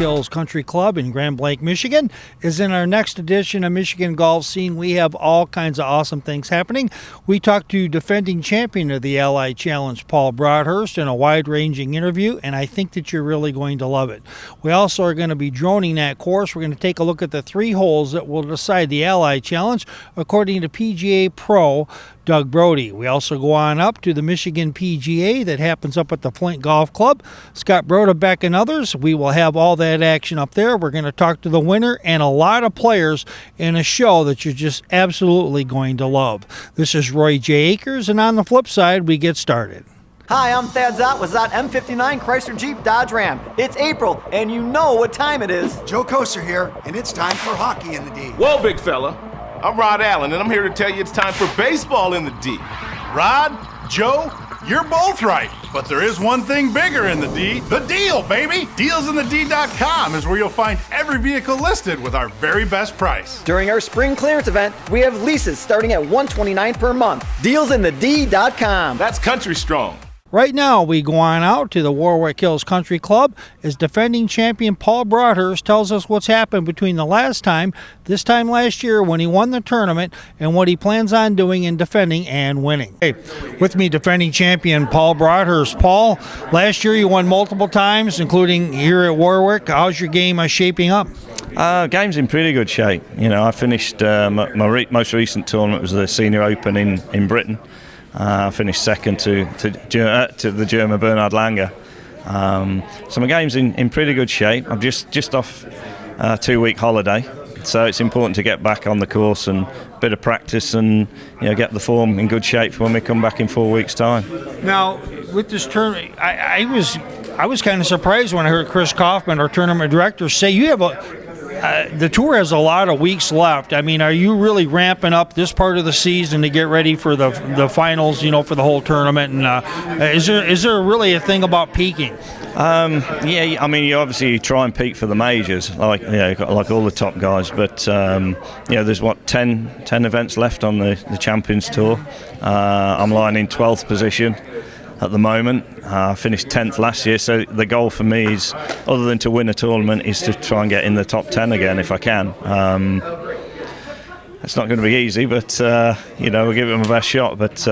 Hills Country Club in Grand Blanc, Michigan, is in our next edition of Michigan Golf Scene. We have all kinds of awesome things happening. We talked to defending champion of the Ally Challenge, Paul Broadhurst, in a wide-ranging interview, and I think that you're really going to love it. We also are going to be droning that course. We're going to take a look at the 3 holes that will decide the Ally Challenge, according to PGA Pro Doug Brody. We also go on up to the Michigan PGA that happens up at the Flint Golf Club. Scott Brodebeck and others. We will have all that action up there. We're going to talk to the winner and a lot of players in a show that you're just absolutely going to love. This is Roy J. Akers, and on the flip side, we get started. Hi, I'm Thad Zott with Zott M59 Chrysler Jeep Dodge Ram. It's April, and you know what time it is. Joe Koser here, and it's time for hockey in the D. Whoa, big fella. I'm Rod Allen, and I'm here to tell you it's time for baseball in the D. Rod, Joe, you're both right. But there is one thing bigger in the D, the deal, baby. DealsInTheD.com is where you'll find every vehicle listed with our very best price. During our spring clearance event, we have leases starting at $129 per month. DealsInTheD.com. That's country strong. Right now, we go on out to the Warwick Hills Country Club as defending champion Paul Broadhurst tells us what's happened between the last time, this time last year when he won the tournament, and what he plans on doing in defending and winning. Hey, with me, defending champion Paul Broadhurst. Paul, last year you won multiple times, including here at Warwick. How's your game shaping up? Game's in pretty good shape. You know, I finished my most recent tournament was the Senior Open in Britain. I finished second to the German Bernhard Langer. So my game's in pretty good shape. I'm just off a 2-week holiday, so it's important to get back on the course and a bit of practice and get the form in good shape for when we come back in 4 weeks' time. Now, with this tournament, I was kind of surprised when I heard Chris Kaufman, our tournament director, say you have the tour has a lot of weeks left. I mean, are you really ramping up this part of the season to get ready for the finals, for the whole tournament? And is there really a thing about peaking? Yeah, I mean, you try and peak for the majors, like all the top guys. But there's 10 events left on the Champions Tour. I'm lying in 12th position at the moment. I finished 10th last year, so the goal for me is, other than to win a tournament, is to try and get in the top 10 again if I can. It's not going to be easy, but we'll give it my best shot. But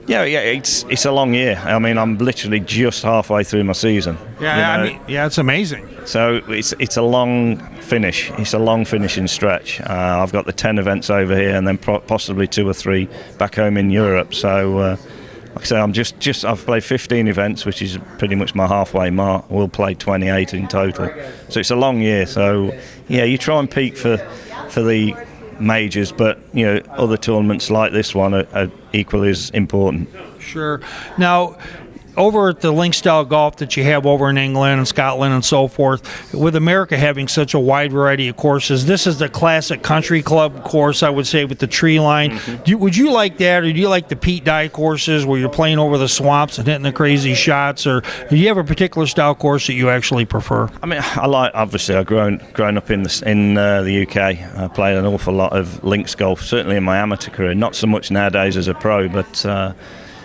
it's a long year. I mean, I'm literally just halfway through my season. It's amazing. So it's a long finish. It's a long finishing stretch. I've got the 10 events over here, and then possibly 2 or 3 back home in Europe. So. Like I say, I've played 15 events, which is pretty much my halfway mark. We'll play 28 in total. So it's a long year. So, you try and peak for the majors, but, other tournaments like this one are equally as important. Sure. Now, over at the link style golf that you have over in England and Scotland and so forth, with America having such a wide variety of courses, this is the classic country club course, I would say, with the tree line. Mm-hmm. Would you like that, or do you like the Pete Dye courses where you're playing over the swamps and hitting the crazy shots, or do you have a particular style course that you actually prefer? I mean, obviously I've grown up in the UK. I played an awful lot of links golf, certainly in my amateur career, not so much nowadays as a pro, but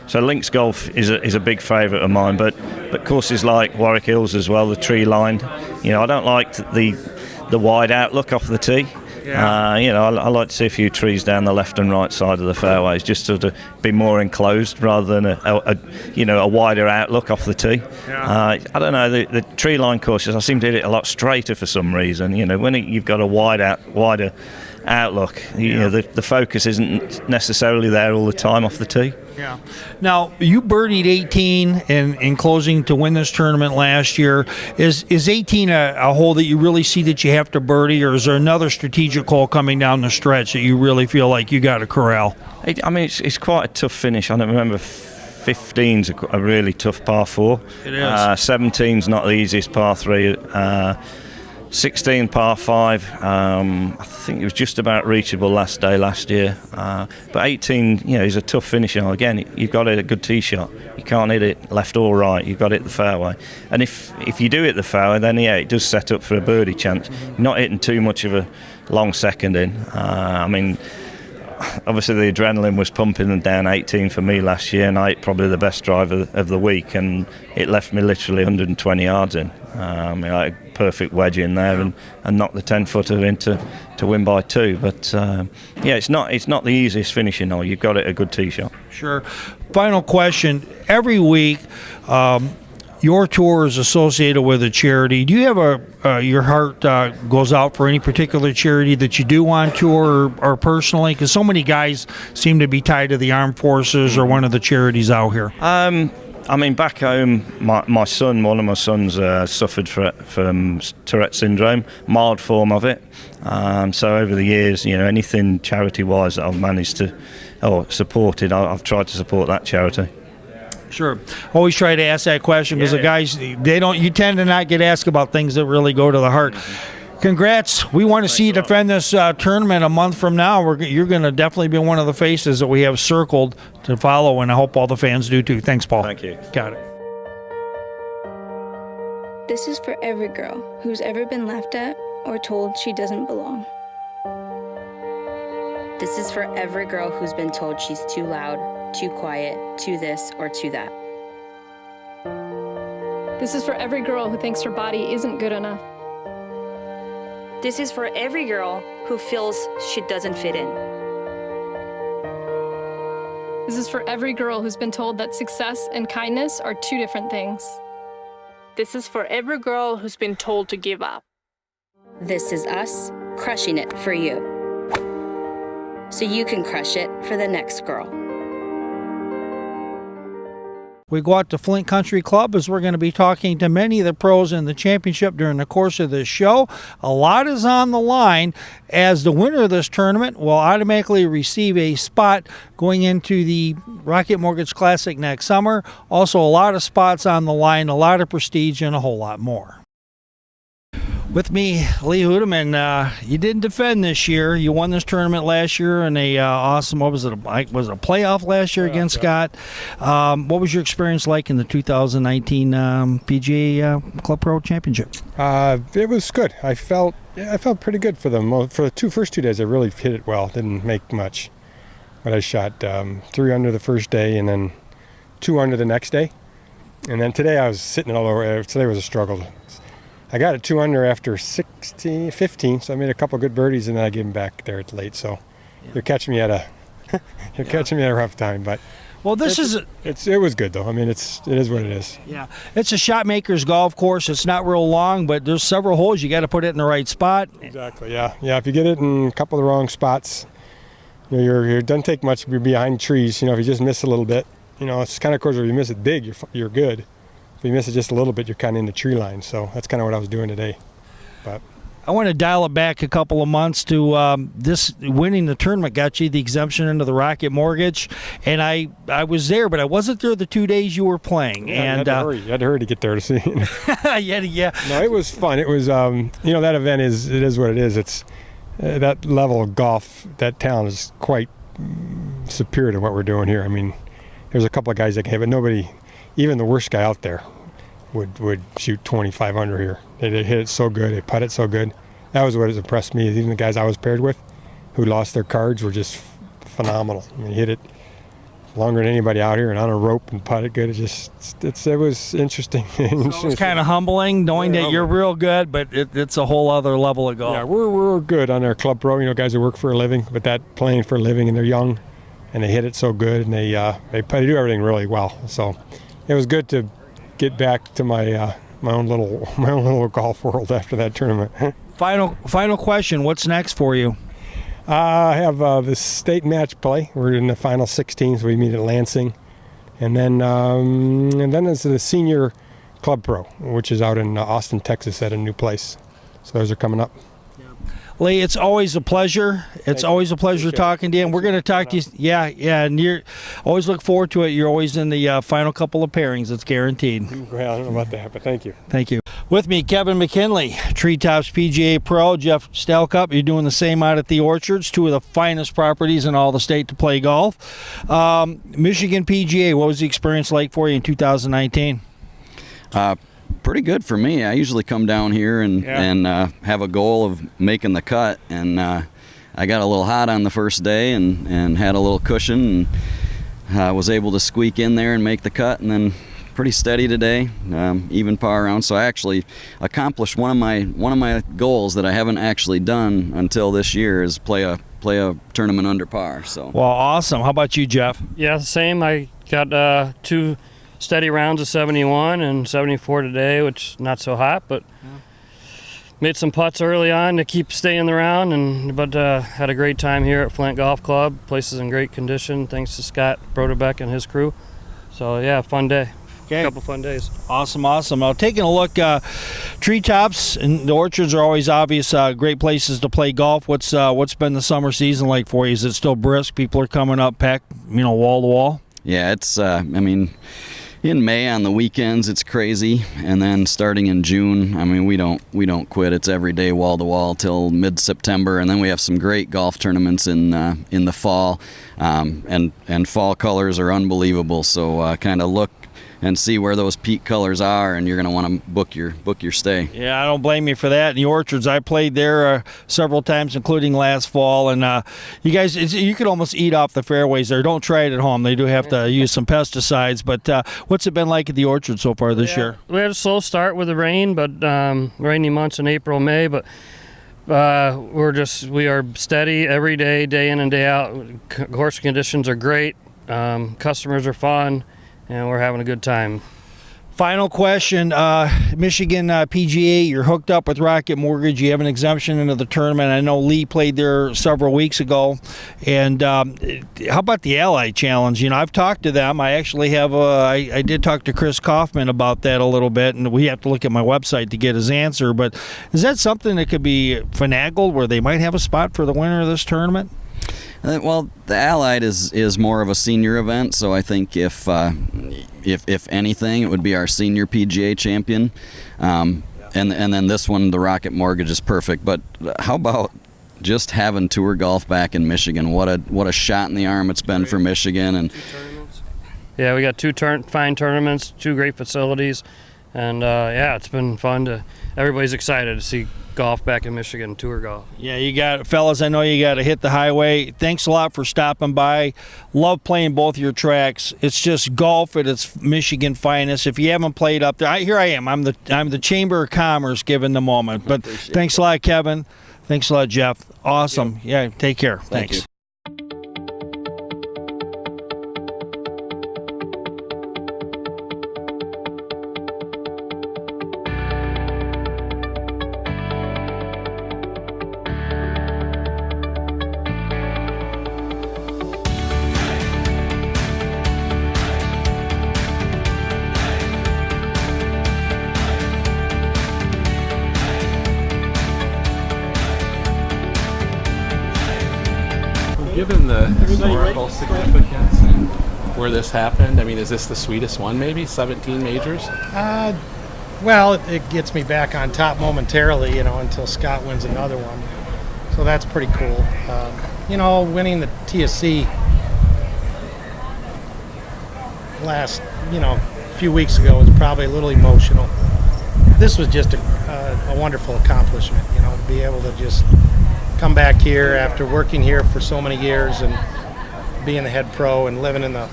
so links golf is a big favourite of mine, but courses like Warwick Hills as well, the tree line. I don't like the wide outlook off the tee. Yeah. I like to see a few trees down the left and right side of the fairways, just to be more enclosed rather than a wider outlook off the tee. Yeah. I don't know, the tree line courses, I seem to hit it a lot straighter for some reason. When you've got a wider outlook, the focus isn't necessarily there all the time off the tee. Yeah. Now, you birdied 18 in closing to win this tournament last year. Is 18 a hole that you really see that you have to birdie, or is there another strategic hole coming down the stretch that you really feel like you got to corral? It's quite a tough finish. I don't remember. 15's a really tough par 4. It is. 17's not the easiest par 3. 16 par 5, I think it was just about reachable last year. But 18, is a tough finish. Again, you've got to hit a good tee shot. You can't hit it left or right. You've got to hit the fairway. And if you do hit the fairway, then it does set up for a birdie chance. Not hitting too much of a long second in. obviously the adrenaline was pumping and down 18 for me last year, and I hit probably the best drive of the week, and it left me literally 120 yards in. I had a perfect wedge in there and knocked the 10-footer in to win by 2. But it's not the easiest finishing hole. You've got it a good tee shot. Sure. Final question. Every week, your tour is associated with a charity. Do you have your heart goes out for any particular charity that you do on tour or personally? Because so many guys seem to be tied to the armed forces or one of the charities out here. I mean, back home, my son, one of my sons, suffered from Tourette syndrome, mild form of it. So over the years, anything charity-wise that I've managed to or supported, I've tried to support that charity. Sure. Always try to ask that question because the guys, you tend to not get asked about things that really go to the heart. Congrats. We want to see you defend this tournament a month from now. You're going to definitely be one of the faces that we have circled to follow, and I hope all the fans do too. Thanks, Paul. Thank you. Got it. This is for every girl who's ever been laughed at or told she doesn't belong. This is for every girl who's been told she's too loud, too quiet, too this or too that. This is for every girl who thinks her body isn't good enough. This is for every girl who feels she doesn't fit in. This is for every girl who's been told that success and kindness are two different things. This is for every girl who's been told to give up. This is us crushing it for you, so you can crush it for the next girl. We go out to Flint Country Club as we're going to be talking to many of the pros in the championship during the course of this show. A lot is on the line as the winner of this tournament will automatically receive a spot going into the Rocket Mortgage Classic next summer. Also, a lot of spots on the line, a lot of prestige, and a whole lot more. With me, Lee Hudeman. You didn't defend this year. You won this tournament last year in a awesome, was it a playoff last year against Scott? What was your experience like in the 2019 PGA Club Pro Championship? It was good. I felt pretty good for them. For the first 2 days, I really hit it well. Didn't make much. But I shot 3 under the first day and then 2 under the next day. And then today I was sitting all over. Today was a struggle. I got it 2 under after 15, so I made a couple good birdies, and then I gave them back there at late. So you're catching me at a catching me at a rough time, but well, it was good though. I mean, it is what it is. Yeah, it's a shot maker's golf course. It's not real long, but there's several holes you got to put it in the right spot. Exactly. Yeah. If you get it in a couple of the wrong spots, it doesn't take much to be behind trees. If you just miss a little bit, it's kind of course where you miss it big, you're good. If you miss it just a little bit, you're kind of in the tree line. So that's kind of what I was doing today. But I want to dial it back a couple of months to this winning the tournament got you the exemption into the Rocket Mortgage, and I was there, but I wasn't there the 2 days you were playing. Yeah, and you had to hurry to get there to see it. yeah. No, it was fun. It was that event is what it is. It's that level of golf, that talent is quite superior to what we're doing here. I mean, there's a couple of guys that can hit, but nobody. Even the worst guy out there would shoot 25 under here. They hit it so good. They putt it so good. That was what has impressed me. Even the guys I was paired with who lost their cards were just phenomenal. I mean, hit it longer than anybody out here and on a rope and putt it good. It was interesting. So it's kind of humbling knowing that you're real good, but it's a whole other level of golf. Yeah, we're good on our club pro. Guys who work for a living, but that playing for a living, and they're young, and they hit it so good, and they do everything really well. So it was good to get back to my own little golf world after that tournament. Final question. What's next for you? I have the state match play. We're in the final 16, so we meet at Lansing, and then it's the senior club pro, which is out in Austin, Texas, at a new place. So those are coming up. Lee, it's always a pleasure. It's always a pleasure talking to you, and we're going to talk to you. Yeah, and you always look forward to it. You're always in the final couple of pairings. It's guaranteed. Well, I don't know about that, but thank you. Thank you. With me, Kevin McKinley, Treetops PGA Pro, Jeff Stelkup. You're doing the same out at the Orchards, two of the finest properties in all the state to play golf. Michigan PGA, what was the experience like for you in 2019? Pretty good for me. I usually come down here and have a goal of making the cut, and I I got a little hot on the first day and had a little cushion, and was able to squeak in there and make the cut, and then pretty steady today, even par round. So I actually accomplished one of my goals that I haven't actually done until this year, is play a tournament under par. So well, awesome. How about you, Jeff? Yeah, same. I got 2 steady rounds of 71 and 74 today, which not so hot, but made some putts early on to keep staying the round, but had a great time here at Flint Golf Club. Place is in great condition thanks to Scott Brodebeck and his crew. So yeah, fun day. Okay. A couple fun days. Awesome. Now, taking a look, treetops and the orchards are always obvious great places to play golf. What's been the summer season like for you? Is it still brisk? People are coming up, packed, wall to wall? Yeah, it's. In May on the weekends it's crazy, and then starting in June, we don't quit. It's every day wall to wall till mid-September, and then we have some great golf tournaments in the fall, and fall colors are unbelievable. So kind of look and see where those peak colors are, and you're going to want to book your stay. Yeah, I don't blame you for that. In the orchards, I played there several times, including last fall, and you guys, you could almost eat off the fairways there. Don't try it at home. They do have to use some pesticides, but what's it been like at the orchard so far this year? We had a slow start with the rain, but rainy months in April, May, but we are steady every day, day in and day out. Course conditions are great. Customers are fun. And we're having a good time. Final question, Michigan PGA, you're hooked up with Rocket Mortgage. You have an exemption into the tournament. I know Lee played there several weeks ago. And how about the Ally Challenge? I've talked to them. I actually have I did talk to Chris Kaufman about that a little bit, and we have to look at my website to get his answer. But is that something that could be finagled where they might have a spot for the winner of this tournament? Well, the Allied is more of a senior event, so I think if anything, it would be our senior PGA champion, and then this one, the Rocket Mortgage, is perfect. But how about just having tour golf back in Michigan? What a shot in the arm it's been for Michigan. And yeah, we got 2 fine tournaments, 2 great facilities, and it's been fun. Everybody's excited to see golf back in Michigan, tour golf. Yeah, you got it, fellas. I know you got to hit the highway. Thanks a lot for stopping by. Love playing both your tracks. It's just golf at its Michigan finest. If you haven't played up there, here I am. I'm the Chamber of Commerce given the moment. But thanks a lot, Kevin. Thanks a lot, Jeff. Awesome. Yeah, take care. Thanks. You. Given the historical significance and where this happened, is this the sweetest one maybe? 17 majors? Well, it gets me back on top momentarily, until Scott wins another one. So that's pretty cool. Winning the TSC last, few weeks ago was probably a little emotional. This was just a wonderful accomplishment, to be able to just come back here after working here for so many years and being the head pro and living in the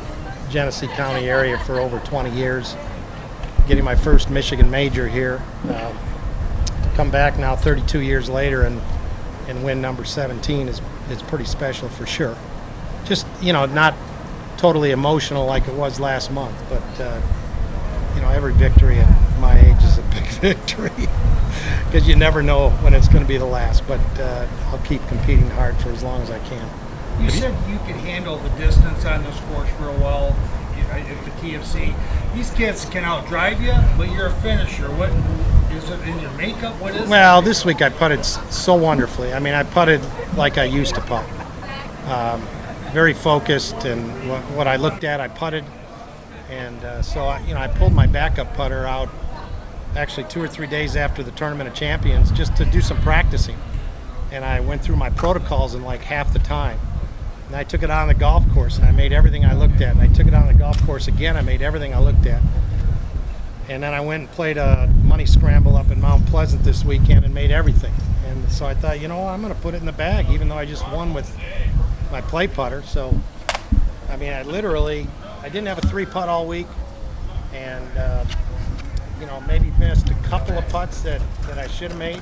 Genesee County area for over 20 years, getting my first Michigan major here, to come back now 32 years later and win number 17 is pretty special for sure. Just, not totally emotional like it was last month, but every victory at my age is a big victory because you never know when it's going to be the last, but I'll keep competing hard for as long as I can. You said you could handle the distance on this course real well at the TFC. These kids can outdrive you, but you're a finisher. What is it in your makeup? What is Well, it? This week I putted so wonderfully. I putted like I used to putt. Very focused, and what I looked at, I putted. And so I pulled my backup putter out actually 2 or 3 days after the Tournament of Champions just to do some practicing. And I went through my protocols in like half the time. And I took it on the golf course and I made everything I looked at. And I took it on the golf course again, I made everything I looked at. And then I went and played a money scramble up in Mount Pleasant this weekend and made everything. And so I thought, I'm going to put it in the bag, even though I just won with my play putter. So, I mean, I didn't have a 3-putt all week, and maybe missed a couple of putts that I should have made.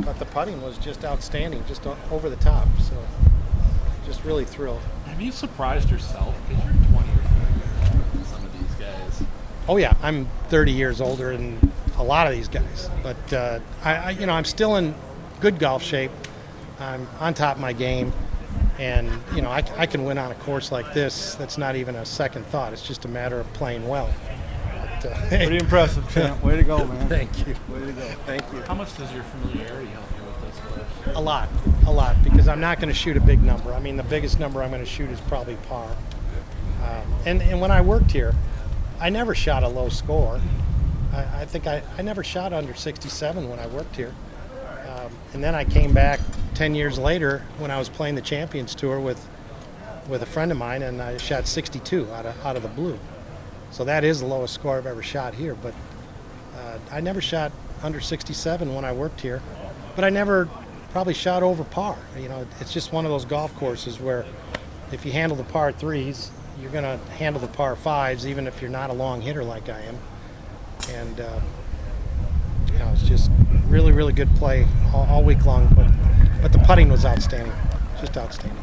But the putting was just outstanding, just over the top. So, just really thrilled. Have you surprised yourself? Because you're 20 or 30 years older than some of these guys. Oh yeah, I'm 30 years older than a lot of these guys. But I'm still in good golf shape. I'm on top of my game, and I can win on a course like this. That's not even a second thought. It's just a matter of playing well. Pretty impressive, champ. Way to go, man. Thank you. Way to go. Thank you. How much does your familiarity help you with this course? A lot, because I'm not going to shoot a big number. I mean, the biggest number I'm going to shoot is probably par. And when I worked here, I never shot a low score. I think I never shot under 67 when I worked here. And then I came back 10 years later when I was playing the Champions Tour with a friend of mine, and I shot 62 out of the blue. So that is the lowest score I've ever shot here. But I never shot under 67 when I worked here. But I never probably shot over par. It's just one of those golf courses where if you handle the par 3s, you're going to handle the par 5s, even if you're not a long hitter like I am. And it's just really, really good play all week long. But the putting was outstanding, just outstanding.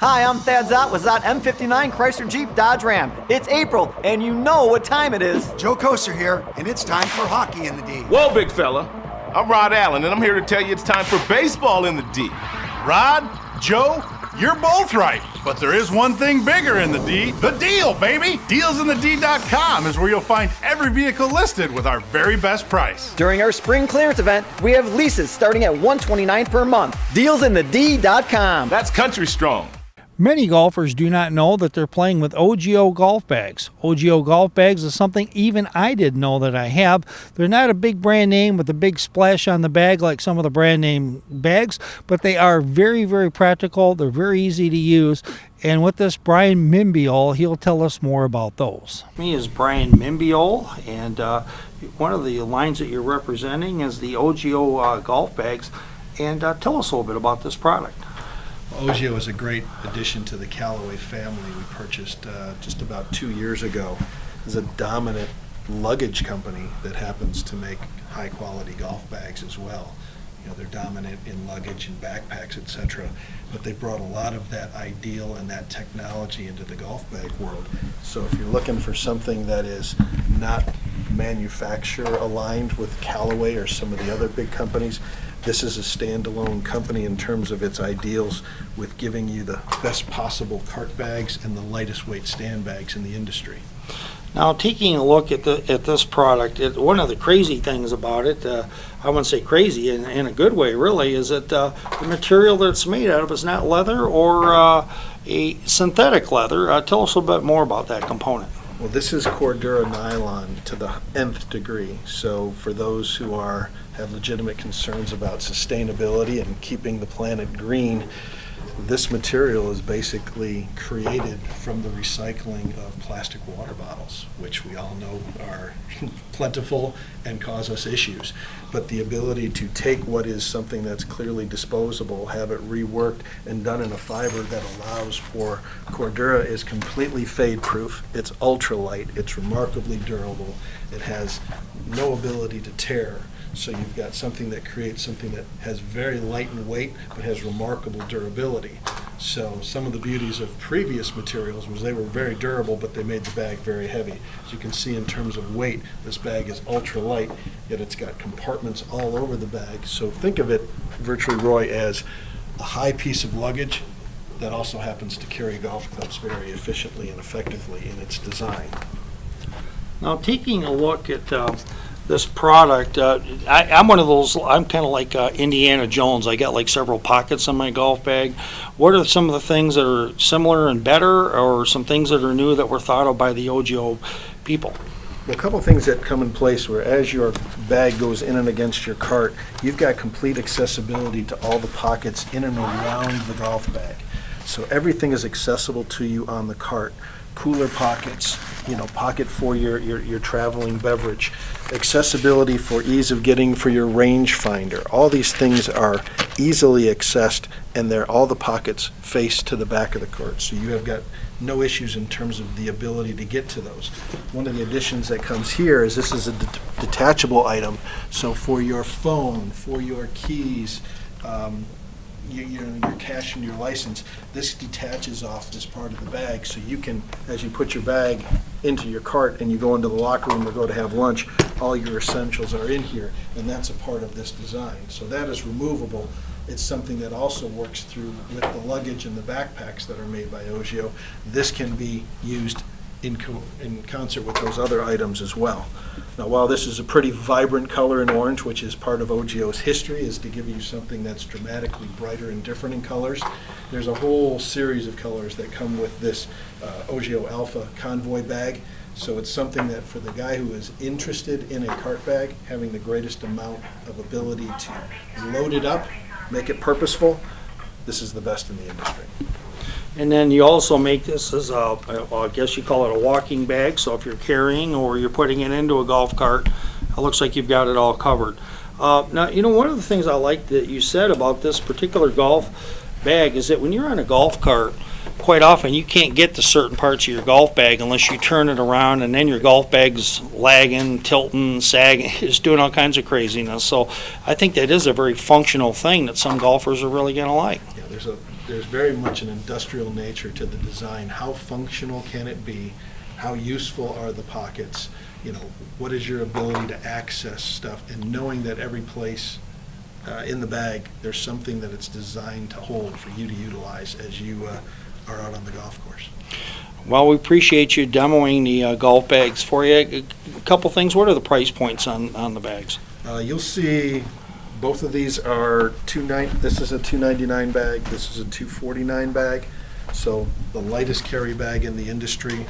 Hi, I'm Thad Zott with Zott M59 Chrysler Jeep Dodge Ram. It's April, and you know what time it is. Joe Koser here, and it's time for hockey in the D. Whoa, big fella. I'm Rod Allen, and I'm here to tell you it's time for baseball in the D. Rod, Joe, you're both right. But there is one thing bigger in the D. The deal, baby. Dealsinthed.com is where you'll find every vehicle listed with our very best price. During our spring clearance event, we have leases starting at $129 per month. Dealsinthed.com. That's country strong. Many golfers do not know that they're playing with Ojio golf bags. Ojio golf bags is something even I didn't know that I have. They're not a big brand name with a big splash on the bag like some of the brand name bags, but they are very, very practical. They're very easy to use. And with this, Brian Mimbiol, he'll tell us more about those. Me is Brian Mimbiol, and one of the lines that you're representing is the Ojio golf bags. And tell us a little bit about this product. Ojio is a great addition to the Callaway family. We purchased just about 2 years ago. It's a dominant luggage company that happens to make high quality golf bags as well. They're dominant in luggage and backpacks, etc. But they've brought a lot of that ideal and that technology into the golf bag world. So if you're looking for something that is not manufacturer aligned with Callaway or some of the other big companies, this is a standalone company in terms of its ideals, with giving you the best possible cart bags and the lightest weight stand bags in the industry. Now, taking a look at this product, one of the crazy things about it, I wouldn't say crazy in a good way really, is that the material that it's made out of is not leather or a synthetic leather. Tell us a little bit more about that component. Well, this is Cordura nylon to the nth degree. So for those who have legitimate concerns about sustainability and keeping the planet green, this material is basically created from the recycling of plastic water bottles, which we all know are plentiful and cause us issues. But the ability to take what is something that's clearly disposable, have it reworked and done in a fiber that allows for Cordura is completely fade proof, it's ultra light, it's remarkably durable, it has no ability to tear. So you've got something that creates something that has very light in weight but has remarkable durability. So some of the beauties of previous materials was they were very durable, but they made the bag very heavy. As you can see in terms of weight, this bag is ultra light, yet it's got compartments all over the bag. So think of it, virtually, Roy, as a high piece of luggage that also happens to carry golf clubs very efficiently and effectively in its design. Now, taking a look at this product, I'm one of those, I'm kind of like Indiana Jones. I got like several pockets in my golf bag. What are some of the things that are similar and better, or some things that are new that were thought of by the Ojio people? A couple things that come in place where as your bag goes in and against your cart, you've got complete accessibility to all the pockets in and around the golf bag. So everything is accessible to you on the cart. cooler pockets, pocket for your traveling beverage, accessibility for ease of getting for your range finder. All these things are easily accessed, and all the pockets face to the back of the court, so you have got no issues in terms of the ability to get to those. One of the additions that comes here is this is a detachable item, so for your phone, for your keys, your cash and your license, this detaches off this part of the bag, so you can, as you put your bag into your cart and you go into the locker room or go to have lunch, all your essentials are in here, and that's a part of this design. So that is removable. It's something that also works through with the luggage and the backpacks that are made by Ojio. This can be used in concert with those other items as well. Now, while this is a pretty vibrant color in orange, which is part of Ojio's history, is to give you something that's dramatically brighter and different in colors, there's a whole series of colors that come with this Ojio Alpha Convoy bag. So it's something that for the guy who is interested in a cart bag, having the greatest amount of ability to load it up, make it purposeful, this is the best in the industry. And then you also make this as I guess you call it a walking bag, so if you're carrying or you're putting it into a golf cart, it looks like you've got it all covered. Now, one of the things I like that you said about this particular golf bag is that when you're on a golf cart, quite often you can't get to certain parts of your golf bag unless you turn it around, and then your golf bag's lagging, tilting, sagging, it's doing all kinds of craziness. So I think that is a very functional thing that some golfers are really going to like. Yeah, there's very much an industrial nature to the design. How functional can it be? How useful are the pockets? What is your ability to access stuff? And knowing that every place in the bag, there's something that it's designed to hold for you to utilize as you are out on the golf course. Well, we appreciate you demoing the golf bags for you. A couple things. What are the price points on the bags? You'll see both of these are this is a $299 bag, this is a $249 bag. So the lightest carry bag in the industry,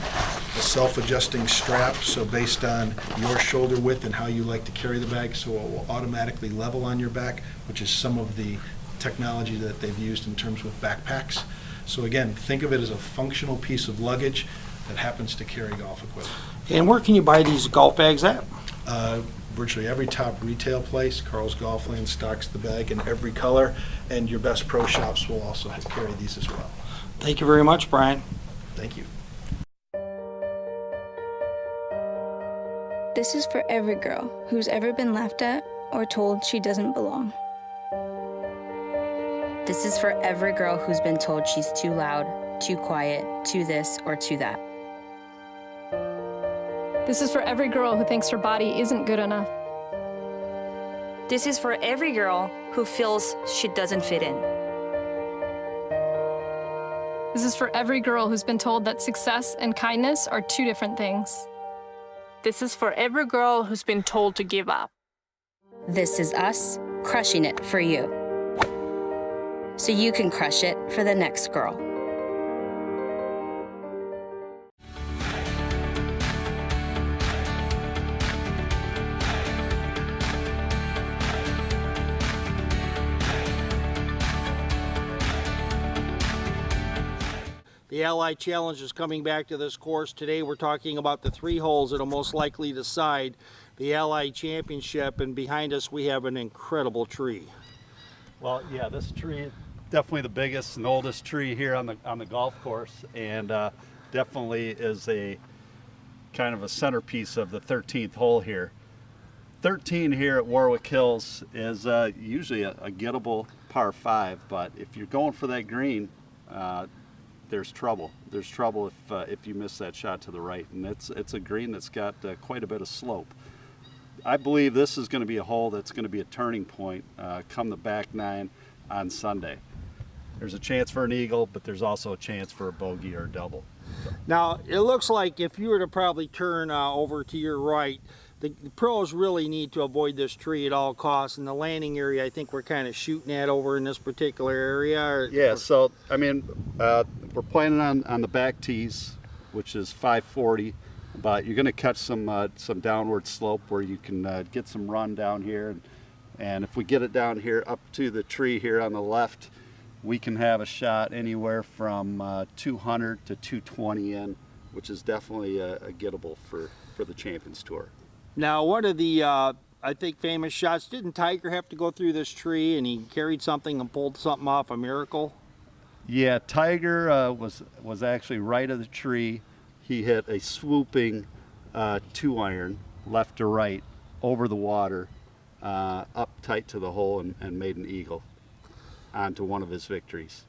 a self-adjusting strap, so based on your shoulder width and how you like to carry the bag, so it will automatically level on your back, which is some of the technology that they've used in terms with backpacks. So again, think of it as a functional piece of luggage that happens to carry golf equipment. And where can you buy these golf bags at? Virtually every top retail place. Carl's Golfland stocks the bag in every color, and your best pro shops will also carry these as well. Thank you very much, Brian. Thank you. This is for every girl who's ever been laughed at or told she doesn't belong. This is for every girl who's been told she's too loud, too quiet, too this or too that. This is for every girl who thinks her body isn't good enough. This is for every girl who feels she doesn't fit in. This is for every girl who's been told that success and kindness are two different things. This is for every girl who's been told to give up. This is us crushing it for you, so you can crush it for the next girl. The Ally Challenge is coming back to this course. Today we're talking about the 3 holes that will most likely decide the Ally Championship, and behind us we have an incredible tree. Well, yeah, this tree is definitely the biggest and oldest tree here on the golf course, and definitely is a kind of a centerpiece of the 13th hole here. 13 here at Warwick Hills is usually a gettable par 5, but if you're going for that green, there's trouble. There's trouble if you miss that shot to the right, and it's a green that's got quite a bit of slope. I believe this is going to be a hole that's going to be a turning point come the back 9 on Sunday. There's a chance for an eagle, but there's also a chance for a bogey or a double. Now, it looks like if you were to probably turn over to your right, the pros really need to avoid this tree at all costs. In the landing area, I think we're kind of shooting at over in this particular area. Yeah, so, I mean, we're planning on the back tees, which is 540, but you're going to catch some downward slope where you can get some run down here. And if we get it down here up to the tree here on the left, we can have a shot anywhere from 200 to 220 in which is definitely a gettable for the Champions Tour. Now, one of the, I think, famous shots, didn't Tiger have to go through this tree and he carried something and pulled something off, a miracle? Yeah, Tiger was actually right of the tree. He hit a swooping 2-iron left to right over the water, up tight to the hole, and made an eagle onto one of his victories.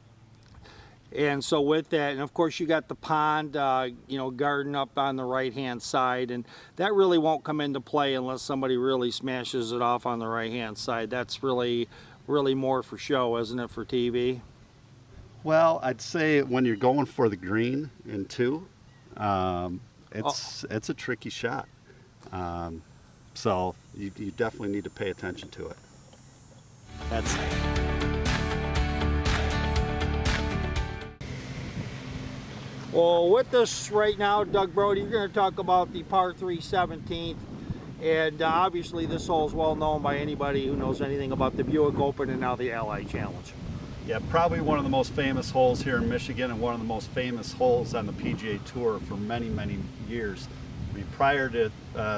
And so with that, and of course you got the pond, garden up on the right-hand side, and that really won't come into play unless somebody really smashes it off on the right-hand side. That's really more for show, isn't it, for TV? Well, I'd say when you're going for the green in 2, it's a tricky shot. So you definitely need to pay attention to it. Well, with us right now, Doug Brody, you're going to talk about the par 3 17th, and obviously this hole is well known by anybody who knows anything about the Buick Open and now the Ally Challenge. Yeah, probably one of the most famous holes here in Michigan and one of the most famous holes on the PGA Tour for many, many years. I mean, prior to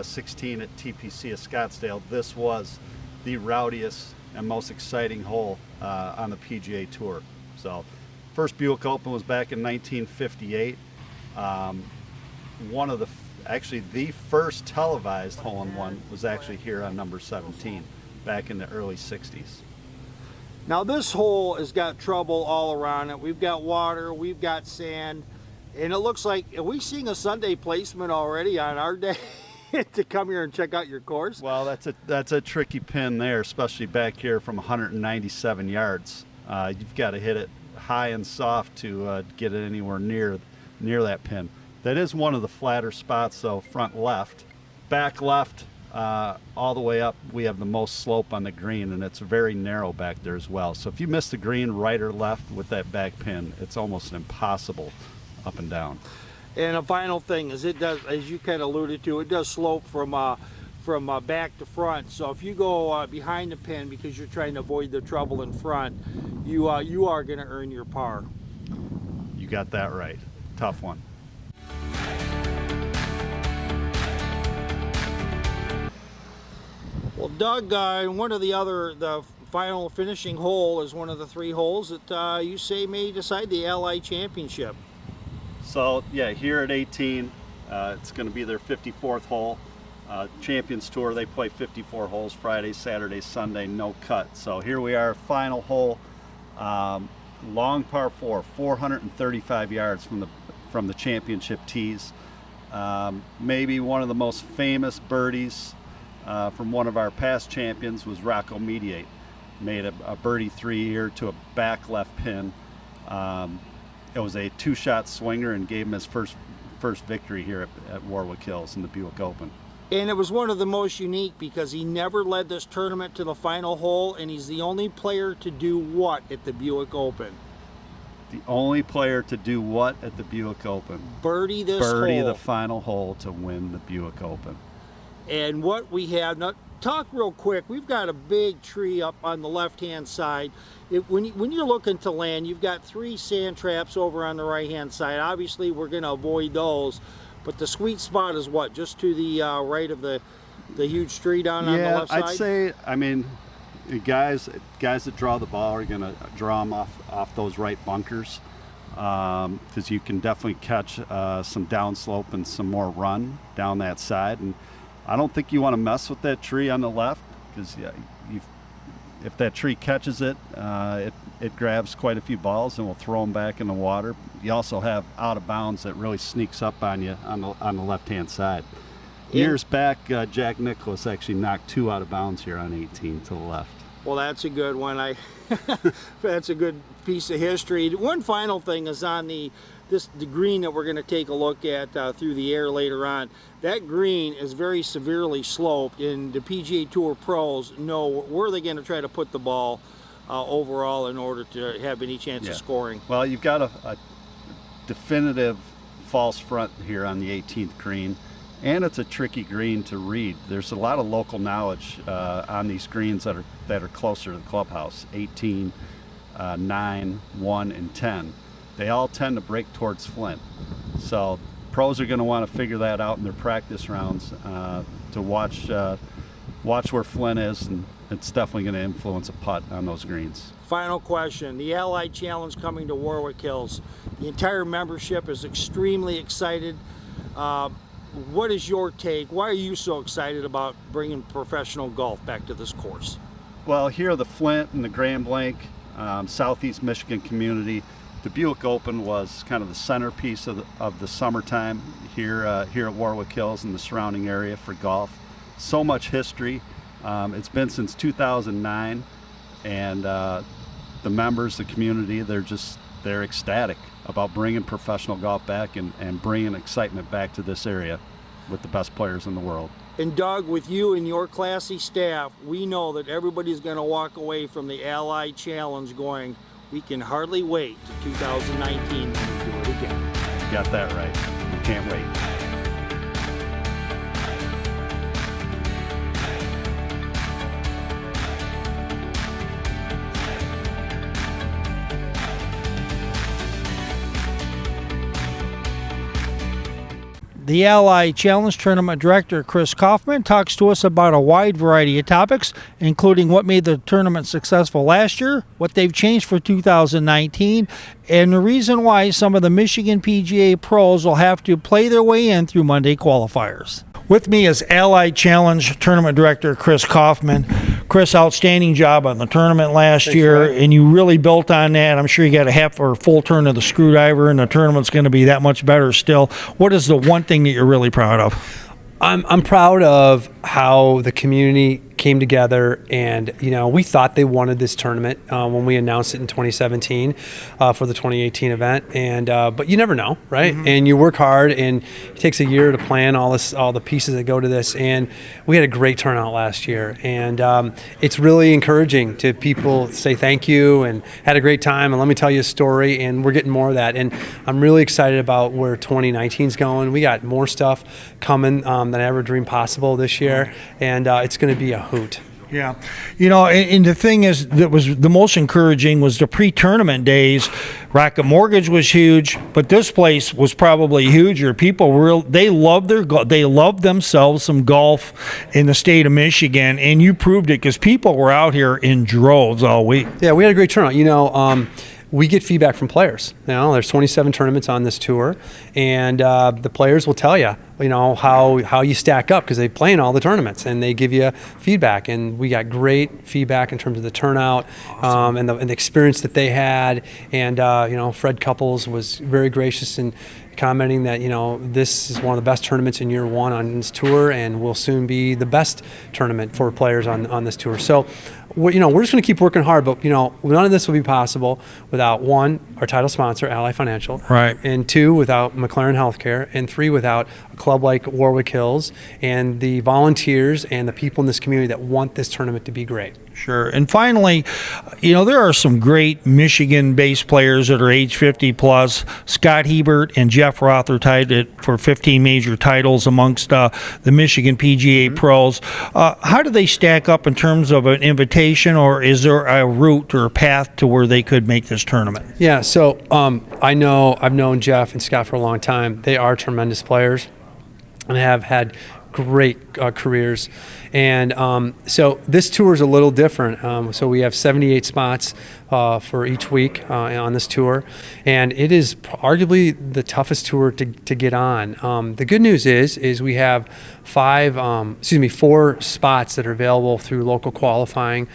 16 at TPC at Scottsdale, this was the rowdiest and most exciting hole on the PGA Tour. So, first Buick Open was back in 1958. Actually the first televised hole-in-one was actually here on number 17 back in the early 60s. Now this hole has got trouble all around it. We've got water, we've got sand, and it looks like, are we seeing a Sunday placement already on our day to come here and check out your course? Well, that's a tricky pin there, especially back here from 197 yards. You've got to hit it high and soft to get it anywhere near that pin. That is one of the flatter spots though, front left. Back left, all the way up, we have the most slope on the green, and it's very narrow back there as well. So if you miss the green right or left with that back pin, it's almost impossible up and down. And a final thing is, it does, as you kind of alluded to, it does slope from back to front. So if you go behind the pin because you're trying to avoid the trouble in front, you are going to earn your par. You got that right. Tough one. Well, Doug, one of the final finishing hole is one of the 3 holes that you say may decide the Ally Championship. So yeah, here at 18, it's going to be their 54th hole. Champions Tour, they play 54 holes Friday, Saturday, Sunday, no cut. So here we are, final hole, long par 4, 435 yards from the championship tees. Maybe one of the most famous birdies from one of our past champions was Rocco Mediate. Made a birdie 3 here to a back left pin. It was a 2-shot swinger and gave him his first victory here at Warwick Hills in the Buick Open. And it was one of the most unique because he never led this tournament to the final hole, and he's the only player to do what at the Buick Open? The only player to do what at the Buick Open? Birdie this hole. Birdie the final hole to win the Buick Open. And what we have, now talk real quick, we've got a big tree up on the left-hand side. When you're looking to land, you've got 3 sand traps over on the right-hand side. Obviously, we're going to avoid those. But the sweet spot is what? Just to the right of the huge tree down on the left side? I'd say, I mean, guys that draw the ball are going to draw them off those right bunkers, because you can definitely catch some downslope and some more run down that side. And I don't think you want to mess with that tree on the left, because if that tree catches it, it grabs quite a few balls and will throw them back in the water. You also have out of bounds that really sneaks up on you on the left-hand side. Years back, Jack Nicklaus actually knocked 2 out of bounds here on 18 to the left. Well, that's a good one. That's a good piece of history. One final thing is on the green that we're going to take a look at through the air later on. That green is very severely sloped, and the PGA Tour pros know where they're going to try to put the ball overall in order to have any chance of scoring. Well, you've got a definitive false front here on the 18th green, and it's a tricky green to read. There's a lot of local knowledge on these greens that are closer to the clubhouse. 18, 9, 1, and 10. They all tend to break towards Flint. So pros are going to want to figure that out in their practice rounds to watch where Flynn is, and it's definitely going to influence a putt on those greens. Final question. The Allied Challenge coming to Warwick Hills. The entire membership is extremely excited. What is your take? Why are you so excited about bringing professional golf back to this course? Well, here the Flint and the Grand Blanc, Southeast Michigan community, the Buick Open was kind of the centerpiece of the summertime here at Warwick Hills and the surrounding area for golf. So much history. It's been since 2009, and the members, the community, they're ecstatic about bringing professional golf back and bringing excitement back to this area with the best players in the world. And Doug, with you and your classy staff, we know that everybody's going to walk away from the Allied Challenge going, we can hardly wait to 2019 to do it again. You got that right. We can't wait. The Ally Challenge Tournament Director Chris Kaufman talks to us about a wide variety of topics, including what made the tournament successful last year, what they've changed for 2019, and the reason why some of the Michigan PGA pros will have to play their way in through Monday qualifiers. With me is Ally Challenge Tournament Director Chris Kaufman. Chris, outstanding job on the tournament last year, and you really built on that. I'm sure you got a half or full turn of the screwdriver, and the tournament's going to be that much better still. What is the one thing that you're really proud of? I'm proud of how the community came together, and we thought they wanted this tournament when we announced it in 2017 for the 2018 event, and but you never know, right? Mm-hmm. And you work hard, and it takes a year to plan all the pieces that go to this, and we had a great turnout last year, and it's really encouraging to people say thank you and had a great time, and let me tell you a story, and we're getting more of that, and I'm really excited about where 2019 is going. We got more stuff coming than I ever dreamed possible this year, and it's going to be a hoot. Yeah. And the thing is that was the most encouraging was the pre-tournament days. Rocket Mortgage was huge, but this place was probably huger. People they love themselves some golf in the state of Michigan, and you proved it because people were out here in droves all week. Yeah, we had a great turnout. We get feedback from players. There's 27 tournaments on this tour, and the players will tell you, how you stack up because they play in all the tournaments, and they give you feedback. And we got great feedback in terms of the turnout, and the experience that they had. And Fred Couples was very gracious in commenting that this is one of the best tournaments in year one on this tour, and will soon be the best tournament for players on this tour. So we're just going to keep working hard, but none of this would be possible without, one, our title sponsor, Ally Financial, right, and two, without McLaren Healthcare, and three, without a club like Warwick Hills and the volunteers and the people in this community that want this tournament to be great. Sure. And finally, there are some great Michigan-based players that are age 50 plus. Scott Hebert and Jeff Roth are tied for 15 major titles amongst the Michigan PGA pros. How do they stack up in terms of an invitation, or is there a route or a path to where they could make this tournament? Yeah, so I've known Jeff and Scott for a long time. They are tremendous players and have had great careers, and so this tour is a little different. So we have 78 spots for each week on this tour, and it is arguably the toughest tour to get on. The good news is we have 4 spots that are available through local qualifying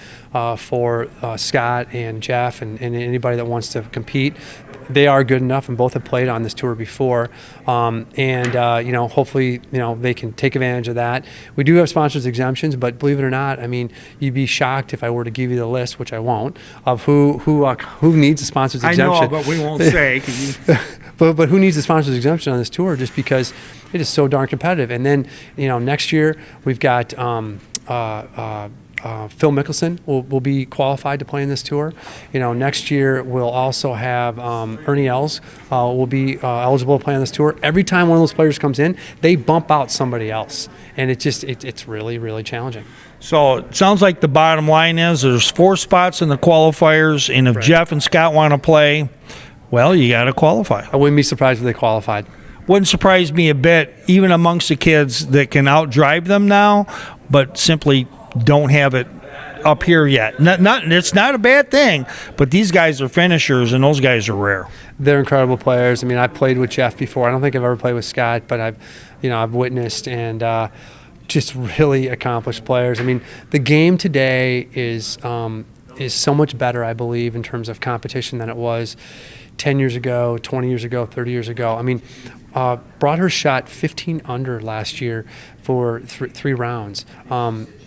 for Scott and Jeff and anybody that wants to compete. They are good enough, and both have played on this tour before, and hopefully they can take advantage of that. We do have sponsors exemptions, but believe it or not, you'd be shocked if I were to give you the list, which I won't, of who needs a sponsors exemption. I know, but we won't say. But who needs a sponsors exemption on this tour? Just because it is so darn competitive. And then next year we've got Phil Mickelson will be qualified to play in this tour. Next year we'll also have Ernie Els will be eligible to play on this tour. Every time one of those players comes in, they bump out somebody else, and it's really, really challenging. So it sounds like the bottom line is there's 4 spots in the qualifiers, and if Jeff and Scott want to play, well, you got to qualify. I wouldn't be surprised if they qualified. wouldn't surprise me a bit, even amongst the kids that can outdrive them now, but simply don't have it up here yet. It's not a bad thing, but these guys are finishers, and those guys are rare. They're incredible players. I mean, I played with Jeff before. I don't think I've ever played with Scott, but I've witnessed and just really accomplished players. I mean, the game today is so much better, I believe, in terms of competition than it was 10 years ago, 20 years ago, 30 years ago. I mean, Broadhurst shot 15 under last year for three rounds.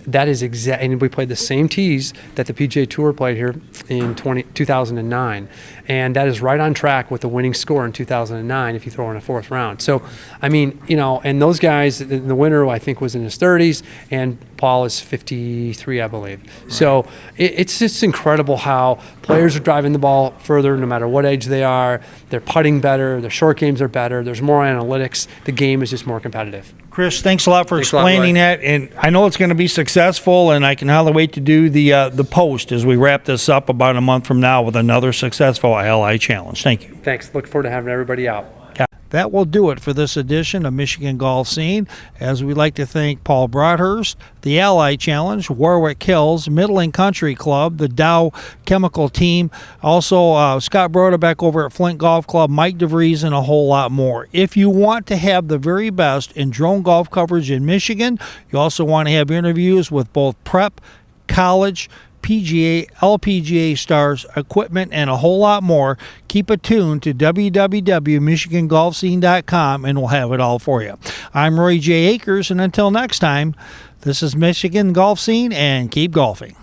That is exact, and we played the same tees that the PGA Tour played here in 2009, and that is right on track with the winning score in 2009 if you throw in a fourth round. So, I mean, and those guys, the winner I think was in his 30s, and Paul is 53, I believe. Right. So it's just incredible how players are driving the ball further no matter what age they are. They're putting better, their short games are better, there's more analytics, the game is just more competitive. Chris, thanks a lot for explaining that, and I know it's going to be successful, and I can hardly wait to do the post as we wrap this up about a month from now with another successful LI Challenge. Thank you. Thanks. Look forward to having everybody out. That will do it for this edition of Michigan Golf Scene, as we'd like to thank Paul Broadhurst, the Ally Challenge, Warwick Hills, Middling Country Club, the Dow Chemical Team, also Scott Broderbeck over at Flint Golf Club, Mike DeVries, and a whole lot more. If you want to have the very best in drone golf coverage in Michigan, you also want to have interviews with both prep, college, PGA, LPGA stars, equipment, and a whole lot more. Keep it tuned to www.michigangolfscene.com, and we'll have it all for you. I'm Roy J. Akers, and until next time, this is Michigan Golf Scene, and keep golfing.